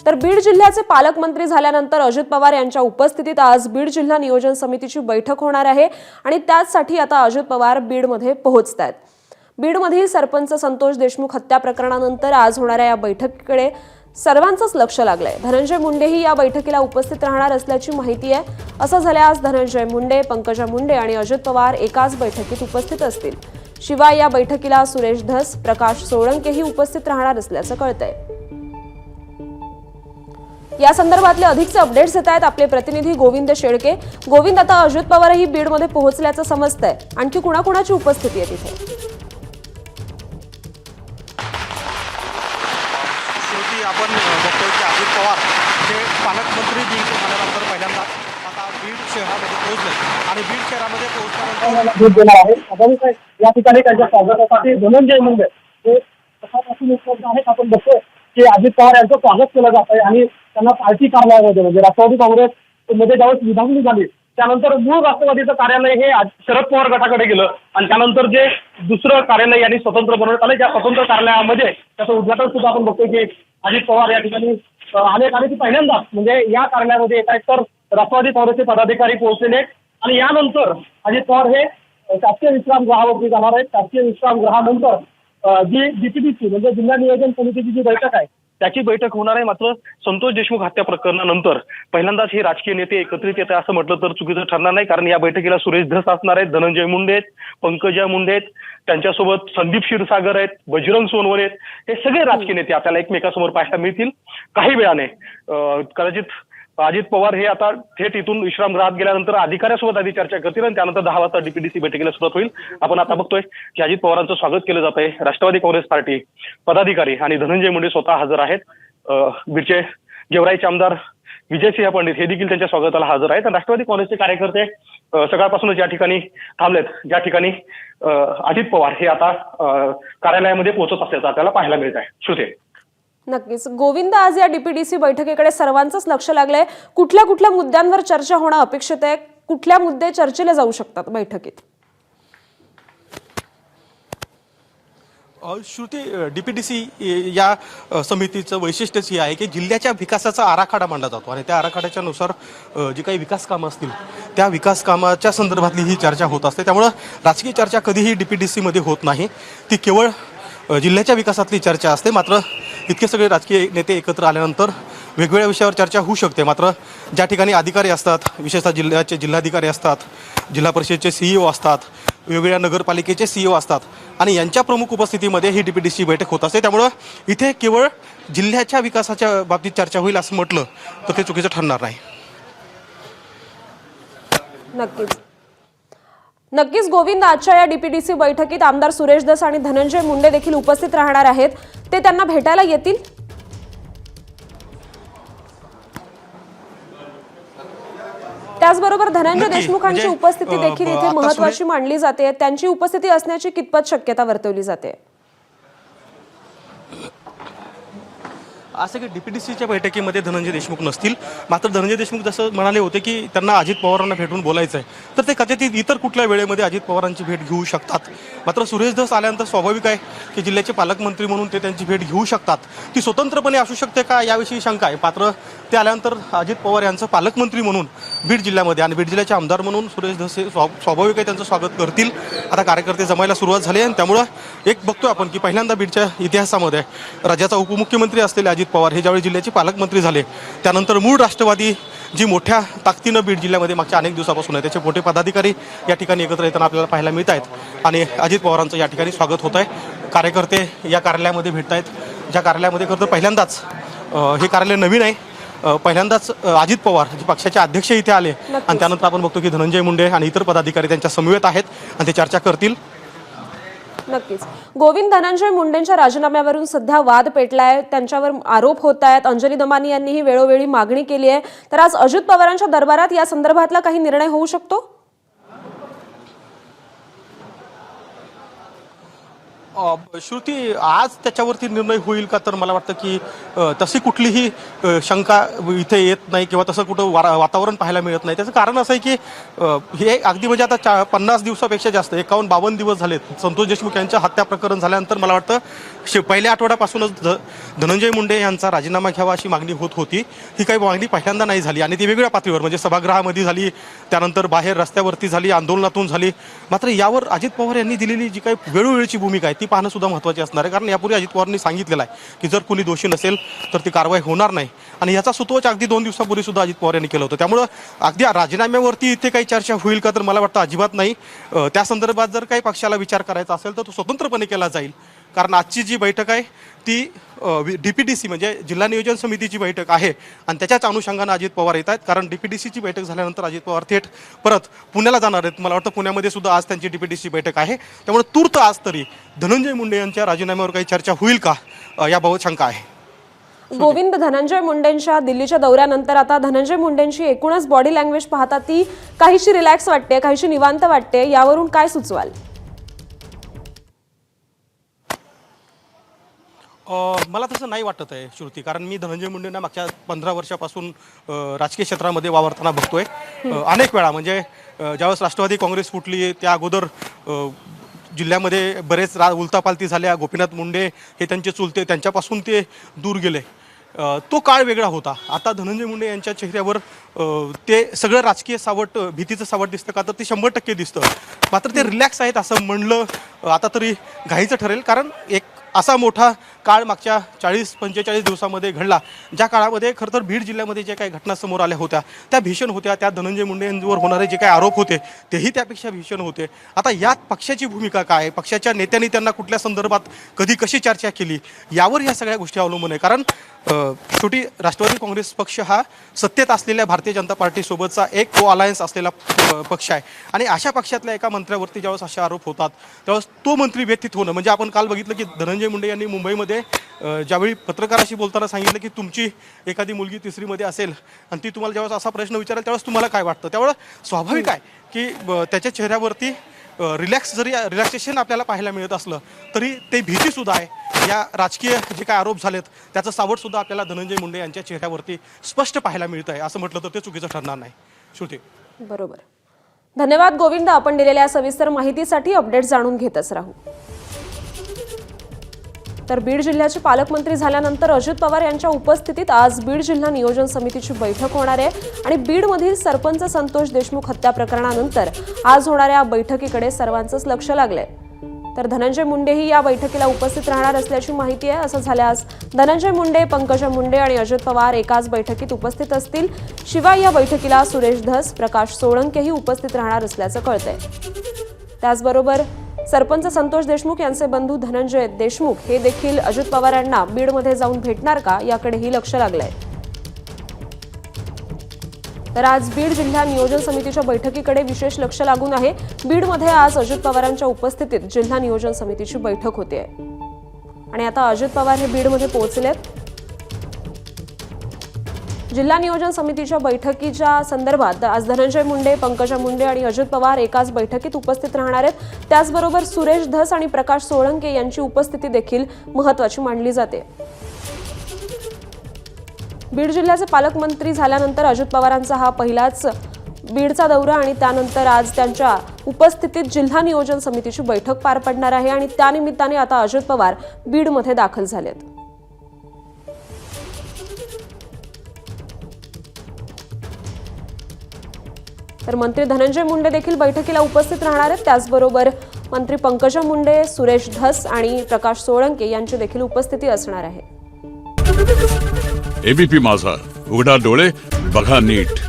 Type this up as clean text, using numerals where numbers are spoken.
तर बीड जिल्ह्याचे पालकमंत्री झाल्यानंतर अजित पवार यांच्या उपस्थितीत आज बीड जिल्हा नियोजन समितीची बैठक होणार आहे आणि त्यासाठी आता अजित पवार बीडमध्ये पोहोचतायत। बीडमधील सरपंच संतोष देशमुख हत्या प्रकरणानंतर आज होणाऱ्या या बैठकीकडे सर्वांचंच लक्ष लागलंय। धनंजय मुंडेही या बैठकीला उपस्थित राहणार असल्याची माहिती आहे। असं झाल्यास धनंजय मुंडे, पंकजा मुंडे आणि अजित पवार एकाच बैठकीत उपस्थित असतील। शिवाय या बैठकीला सुरेश धस, प्रकाश सोळंकेही उपस्थित राहणार असल्याचं कळतंय। या संदर्भातले अधिकचे अपडेट्स येत आहेत आपले प्रतिनिधी गोविंद शेळके। गोविंद, आता अजित पवारही बीडमध्ये पोहोचल्याचं समजतंय, आणखी कुणाकुणाची उपस्थिती आहे तिथे? आपण बघतोय की अजित पवार हे पालकमंत्री बीड झाल्यानंतर पहिल्यांदा आता बीड शहरामध्ये पोहोचले आणि बीड शहरामध्ये पोहोचल्यानंतर या ठिकाणी त्यांच्या स्वागतासाठी धनंजय मुंडे हे सकाळपासून उपलब्ध आहेत। आपण बघतोय की अजित पवार यांचं स्वागत केलं जात आहे आणि त्यांना पार्टी कार्यालयामध्ये म्हणजे राष्ट्रवादी काँग्रेसमध्ये ज्यावेळेस विभागणी झाली त्यानंतर मूळ राष्ट्रवादीचं कार्यालय हे शरद पवार गटाकडे गेलं आणि त्यानंतर जे दुसरं कार्यालय यांनी स्वतंत्र बनवण्यात आलं, त्या स्वतंत्र कार्यालयामध्ये त्याचं उद्घाटन सुद्धा आपण बघतोय की अजित पवार या ठिकाणी आले आणि ती पहिल्यांदाच म्हणजे या कार्यालयामध्ये येत आहेत तर राष्ट्रवादी काँग्रेसचे पदाधिकारी पोहोचलेले आणि यानंतर अजित पवार हे शासकीय विश्रामगृहावरती जाणार आहेत। शासकीय विश्रामगृहानंतर जी डीपीडीसी म्हणजे जिल्हा नियोजन समितीची जी बैठक आहे त्याची बैठक होणार आहे। मात्र संतोष देशमुख हत्या प्रकरणानंतर पहिल्यांदाच हे राजकीय नेते एकत्रित येत आहे असं म्हटलं तर चुकीचं ठरणार नाही, कारण या बैठकीला सुरेश धस असणार आहेत, धनंजय मुंडे आहेत, पंकजा मुंडे आहेत, त्यांच्यासोबत संदीप क्षीरसागर आहेत, बजरंग सोनवणे आहेत। हे सगळे राजकीय नेते आपल्याला एकमेकांसमोर पाहायला मिळतील काही वेळाने। कदाचित अजित पवार हे आता थेट इथून विश्रामगृहात गेल्यानंतर अधिकाऱ्यासोबत आधी चर्चा करतील आणि त्यानंतर 10 वाजता डीपीडीसी बैठकीला सुरुवात होईल। आपण आता बघतोय की अजित पवारांचं स्वागत केलं जात आहे। राष्ट्रवादी काँग्रेस पार्टी पदाधिकारी आणि धनंजय मुंडे स्वतः हजर आहेत। बीडचे गेवराईचे आमदार विजयसिंह पंडित हे देखील त्यांच्या स्वागताला हजर आहेत। राष्ट्रवादी काँग्रेसचे कार्यकर्ते सकाळपासूनच या ठिकाणी थांबलेत, ज्या ठिकाणी अजित पवार हे आता कार्यालयामध्ये पोहोचत असल्याचं आपल्याला पाहायला मिळत आहे। श्रुते, नक्कीच गोविंद, आज या डीपीडीसी बैठकीकडे सर्वांचंच लक्ष लागलंय। कुठल्या कुठल्या मुद्द्यांवर चर्चा होणं अपेक्षित आहे? कुठल्या मुद्दे चर्चेला जाऊ शकतात बैठकीत? श्रुती, डीपीडीसी या समितीचं वैशिष्ट्यच हे आहे की जिल्ह्याच्या विकासाचा आराखडा मांडला जातो आणि त्या आराखड्याच्या नुसार जी काही विकास कामं असतील त्या विकास कामाच्या संदर्भातली ही चर्चा होत असते। त्यामुळं राजकीय चर्चा कधीही डीपीडीसीमध्ये होत नाही, ती केवळ जिल्ह्याच्या विकासातली चर्चा असते। मात्र इतके सगळे राजकीय नेते एकत्र आल्यानंतर वेगवेगळ्या विषयावर चर्चा होऊ शकते। मात्र ज्या ठिकाणी अधिकारी असतात, विशेषतः जिल्ह्याचे जिल्हाधिकारी असतात, जिल्हा परिषदेचे CEO असतात, वेगवेगळ्या नगरपालिकेचे CEO असतात आणि यांच्या प्रमुख उपस्थितीमध्ये ही डीपीडीसी बैठक होत असते। त्यामुळं इथे केवळ जिल्ह्याच्या विकासाच्या बाबतीत चर्चा होईल असं म्हटलं तर ते चुकीचं ठरणार नाही। नक्कीच गोविंद, आजच्या या डीपीडीसी बैठकीत आमदार सुरेश धस आणि धनंजय मुंडे देखील उपस्थित राहणार आहेत। ते त्यांना भेटायला येतील? त्याचबरोबर धनंजय देशमुखांची उपस्थिती देखील इथे महत्त्वाची मानली जाते। त्यांची उपस्थिती असण्याची कितपत शक्यता वर्तवली जाते? असं की डीपीडीसीच्या बैठकीमध्ये धनंजय देशमुख नसतील। मात्र धनंजय देशमुख जसं म्हणाले होते की त्यांना अजित पवारांना भेटून बोलायचं आहे, तर ते कदाचित इतर कुठल्या वेळेमध्ये अजित पवारांची भेट घेऊ शकतात। मात्र सुरेश धस आल्यानंतर स्वाभाविक आहे की जिल्ह्याचे पालकमंत्री म्हणून ते त्यांची भेट घेऊ शकतात। ती स्वतंत्रपणे असू शकते का याविषयी शंका आहे। मात्र ते आल्यानंतर अजित पवार यांचं पालकमंत्री म्हणून बीड जिल्ह्यामध्ये आणि बीड जिल्ह्याचे आमदार म्हणून सुरेश धस हे स्वाभाविक आहे त्यांचं स्वागत करतील। आता कार्यकर्ते जमायला सुरुवात झाली आहे आणि त्यामुळं एक बघतोय आपण की पहिल्यांदा बीडच्या इतिहासामध्ये राज्याचा उपमुख्यमंत्री असलेले अजित पवार हे ज्यावेळी जिल्ह्याचे पालकमंत्री झाले त्यानंतर मूळ राष्ट्रवादी जी मोठ्या ताकदीनं बीड जिल्ह्यामध्ये मागच्या अनेक दिवसापासून आहे त्याचे मोठे पदाधिकारी या ठिकाणी एकत्र येताना आपल्याला पाहायला मिळत आहेत आणि अजित पवारांचं या ठिकाणी स्वागत होत आहे। कार्यकर्ते या कार्यालयामध्ये भेटत आहेत, ज्या कार्यालयामध्ये खरं तर पहिल्यांदाच हे कार्यालय नवीन आहे। पहिल्यांदाच अजित पवार जे पक्षाचे अध्यक्ष इथे आले आणि त्यानंतर आपण बघतो की धनंजय मुंडे आणि इतर पदाधिकारी त्यांच्या समवेत आहेत आणि ते चर्चा करतील। नक्कीच गोविंद, धनंजय मुंडेंच्या राजीनाम्यावरून सध्या वाद पेटलाय, त्यांच्यावर आरोप होत आहेत। अंजली दमानी यांनीही वेळोवेळी मागणी केली आहे, तर आज अजित पवारांच्या दरबारात या संदर्भातला काही निर्णय होऊ शकतो? श्रुती आज त्याच्यावरती निर्णय होईल का, तर मला वाटतं की तशी कुठलीही शंका इथे येत नाही किंवा तसं कुठं वातावरण पाहायला मिळत नाही. त्याचं कारण असं आहे की हे अगदी म्हणजे आता 50 दिवसापेक्षा जास्त 51-52 दिवस झालेत संतोष देशमुख यांच्या हत्या प्रकरण झाल्यानंतर. मला वाटतं पहिल्या आठवड्यापासूनच धनंजय मुंडे यांचा राजीनामा घ्यावा अशी मागणी होत होती. ही काही मागणी पहिल्यांदा नाही झाली आणि ती वेगवेगळ्या पातळीवर म्हणजे सभागृहामध्ये झाली, त्यानंतर बाहेर रस्त्यावरती झाली, आंदोलनातून झाली. मात्र यावर अजित पवार यांनी दिलेली जी काही वेळोवेळीची भूमिका आहे ती पाहणं सुद्धा महत्त्वाची असणार आहे. कारण यापूर्वी अजित पवारांनी सांगितलेलं आहे की जर कोणी दोषी नसेल तर ती कारवाई होणार नाही आणि याचा सुतोच अगदी 2 दिवसापूर्वी सुद्धा अजित पवार यांनी केलं होतं. त्यामुळं अगदी राजीनाम्यावरती इथे काही चर्चा होईल का, तर मला वाटतं अजिबात नाही. त्या संदर्भात जर काही पक्षाला विचार करायचा असेल तर तो स्वतंत्रपणे केला जाईल. कारण आजची जी बैठक आहे ती DPDC म्हणजे जिल्हा नियोजन समितीची बैठक आहे आणि त्याच्याच अनुषंगानं अजित पवार येत आहेत. कारण DPDCची बैठक झाल्यानंतर अजित पवार थेट परत पुण्याला जाणार आहेत. मला वाटतं पुण्यामध्ये सुद्धा आज त्यांची DPDC बैठक आहे. त्यामुळे तूर्त आज तरी धनंजय मुंडे यांच्या राजीनाम्यावर काही चर्चा होईल का याबाबत शंका आहे. गोविंद, धनंजय मुंडेंच्या दिल्लीच्या दौऱ्यानंतर आता धनंजय मुंडेंची एकूणच बॉडी लँग्वेज पाहता ती काहीशी रिलॅक्स वाटते, काहीशी निवांत वाटते. यावरून काय सुचवाल? मला तसं नाही वाटत आहे श्रुती. कारण मी धनंजय मुंडेंना मागच्या 15 वर्षापासून राजकीय क्षेत्रामध्ये वावरताना बघतोय अनेक वेळा. म्हणजे ज्यावेळेस राष्ट्रवादी काँग्रेस फुटली त्या अगोदर जिल्ह्यामध्ये बरेच उलतापालती झाल्या. गोपीनाथ मुंडे हे त्यांचे चुलते, त्यांच्यापासून ते दूर गेले. तो काळ वेगळा होता. आता धनंजय मुंडे यांच्या चेहऱ्यावर ते सगळं राजकीय सावट, भीतीचं सावट दिसतं का, तर ते 100% दिसतं. मात्र ते रिलॅक्स आहेत असं म्हणलं आता तरी घाईचं ठरेल. कारण एक असा मोठा काळ मागच्या 40-45 दिवसामध्ये घडला ज्या काळामध्ये खरं तर बीड जिल्ह्यामध्ये जे काही घटना समोर आल्या होत्या त्या भीषण होत्या. त्या धनंजय मुंडे यांच्यावर होणारे जे काही आरोप होते तेही त्यापेक्षा भीषण होते. आता यात पक्षाची भूमिका काय, पक्षाच्या नेत्यांनी त्यांना कुठल्या संदर्भात कधी कशी चर्चा केली यावर ह्या सगळ्या गोष्टी अवलंबून आहे. कारण शेवटी राष्ट्रवादी काँग्रेस पक्ष हा सत्तेत असलेल्या भारतीय जनता पार्टीसोबतचा एक को अलायन्स असलेला पक्ष आहे आणि अशा पक्षातल्या एका मंत्र्यावरती ज्यावेळेस असे आरोप होतात त्यावेळेस तो मंत्री व्यथित होणं. म्हणजे आपण काल बघितलं की धनंजय मुंडे यांनी मुंबईमध्ये ज्यावेळी पत्रकाराशी बोलताना सांगितलं की तुमची एखादी मुलगी 3रीमध्ये असेल आणि ती तुम्हाला ज्यावेळेस असा प्रश्न विचारेल त्यावेळेस तुम्हाला काय वाटतं. त्यामुळे स्वाभाविक आहे की त्याच्या चेहऱ्यावरती रिलॅक्सेशन आपल्याला पाहायला मिळत असलं तरी ते भीतीसुद्धा आहे. या राजकीय जे काय आरोप झालेत त्याचं सावटसुद्धा आपल्याला धनंजय मुंडे यांच्या चेहऱ्यावरती स्पष्ट पाहायला मिळत आहे. असं म्हटलं तर ते चुकीचं ठरणार नाही. श्रुती, बरोबर. धन्यवाद गोविंद, आपण दिलेल्या सविस्तर माहितीसाठी. अपडेट जाणून घेतच राहू. तर बीड जिल्ह्याचे पालकमंत्री झाल्यानंतर अजित पवार यांच्या उपस्थितीत आज बीड जिल्हा नियोजन समितीची बैठक होणार आहे आणि बीडमधील सरपंच संतोष देशमुख हत्या प्रकरणानंतर आज होणाऱ्या बैठकीकडे सर्वांचंच लक्ष लागलंय. तर धनंजय मुंडेही या बैठकीला उपस्थित राहणार असल्याची माहिती आहे. असं झाल्यास धनंजय मुंडे, पंकजा मुंडे आणि अजित पवार एकाच बैठकीत उपस्थित असतील. शिवाय या बैठकीला सुरेश धस, प्रकाश सोळंकेही उपस्थित राहणार असल्याचं कळतंय. त्याचबरोबर सरपंच संतोष देशमुख यांचे बंधू धनंजय देशमुख हे देखील अजित पवार यांना बीडमध्ये जाऊन भेटणार का याकडेही लक्ष लागलंय. तर आज बीड जिल्हा नियोजन समितीच्या बैठकीकडे विशेष लक्ष लागून आहे. बीडमध्ये आज अजित पवारांच्या उपस्थितीत जिल्हा नियोजन समितीची बैठक होते आणि आता अजित पवार हे बीडमध्ये पोहोचलेत. जिल्हा नियोजन समितीच्या बैठकीच्या संदर्भात आज धनंजय मुंडे, पंकजा मुंडे आणि अजित पवार एकाच बैठकीत उपस्थित राहणार आहेत. त्याचबरोबर सुरेश धस आणि प्रकाश सोळंके यांची उपस्थिती देखील महत्त्वाची मानली जाते. बीड जिल्ह्याचे पालकमंत्री झाल्यानंतर अजित पवारांचा हा पहिलाच बीडचा दौरा आणि त्यानंतर आज त्यांच्या उपस्थितीत जिल्हा नियोजन समितीची बैठक पार पडणार आहे आणि त्यानिमित्ताने आता अजित पवार बीडमध्ये दाखल झालेत. तर मंत्री धनंजय मुंडे देखील बैठकीला उपस्थित राहणार आहेत. त्याचबरोबर मंत्री पंकजा मुंडे, सुरेश धस आणि प्रकाश सोळंके यांची देखील उपस्थिती असणार आहे. एबीपी माझा, उघडा डोळे बघा नीट.